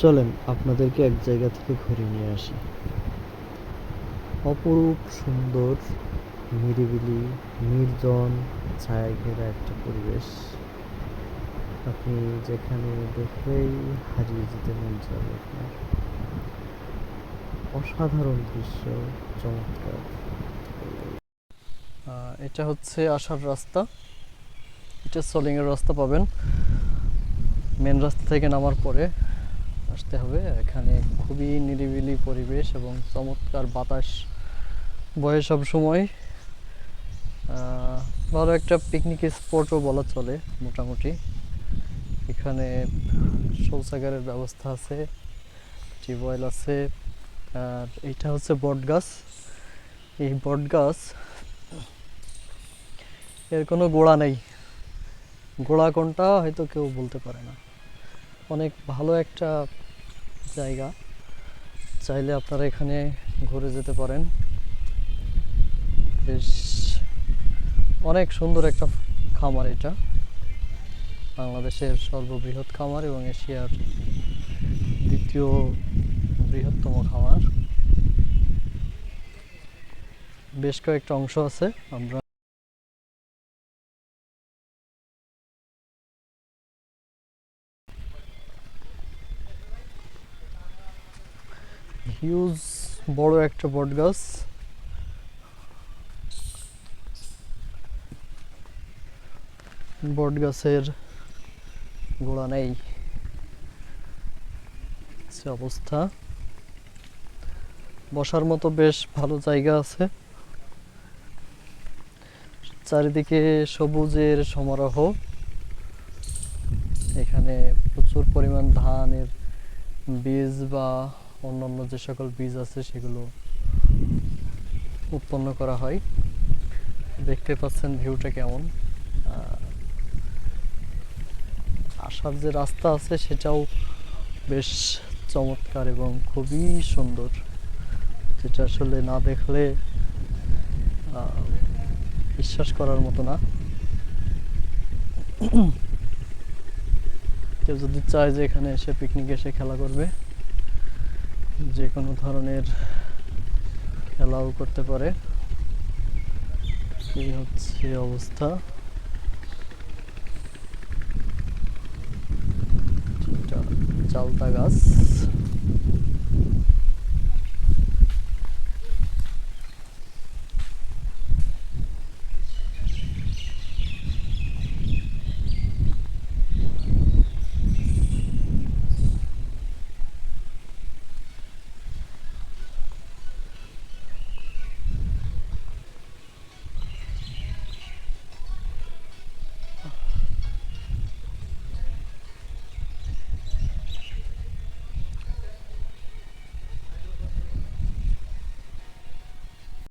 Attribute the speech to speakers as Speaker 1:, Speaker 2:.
Speaker 1: চলেন আপনাদেরকে এক জায়গা থেকে ঘুরিয়ে নিয়ে আসি। অপরূপ সুন্দর, নিরিবিলি, নির্জন, ছায়ায় ঘেরা একটা পরিবেশ। আপনি যেখানে দেখলেই হারিয়ে যেতে মন চাবে আপনার। অসাধারণ দৃশ্য, চমৎকার। এটা হচ্ছে আসার রাস্তা। এটা সলিংয়ের রাস্তা পাবেন। মেন রাস্তা থেকে নামার পরে আসতে হবে। এখানে খুবই নিরিবিলি পরিবেশ এবং চমৎকার বাতাস বয়ে সব সময়। ভালো একটা পিকনিক স্পটও বলা চলে মোটামুটি। এখানে শৌচাগারের ব্যবস্থা আছে, টিউবওয়েল আছে। আর এইটা হচ্ছে বট গাছ। এই বট গাছ এর কোনো গোড়া নেই, গোড়া কোনটা হয়তো কেউ বলতে পারে না। অনেক ভালো একটা জায়গা, চাইলে আপনারা এখানে ঘুরে যেতে পারেন। বেশ অনেক সুন্দর একটা খামার এটা, বাংলাদেশের সর্ববৃহৎ খামার এবং এশিয়ার দ্বিতীয় বৃহত্তম খামার। বেশ কয়েকটা অংশ আছে। আমরা হিউজ বড় একটা বট গাছ। বট গাছের গোড়া নেই অবস্থা। বসার মতো বেশ ভালো জায়গা আছে, চারিদিকে সবুজের সমারোহ। এখানে প্রচুর পরিমাণ ধানের বীজ বা অন্যান্য যে সকল বীজ আছে সেগুলো উৎপন্ন করা হয়। দেখতে পাচ্ছেন ভিউটা কেমন। আসার যে রাস্তা আছে সেটাও বেশ চমৎকার এবং খুবই সুন্দর, যেটা আসলে না দেখলে বিশ্বাস করার মতো না। কেউ যদি চায় যে এখানে এসে পিকনিক এসে খেলা করবে, যে কোনো ধরনের খেলাও করতে পারে। এই হচ্ছে অবস্থা। চালতা গাছ।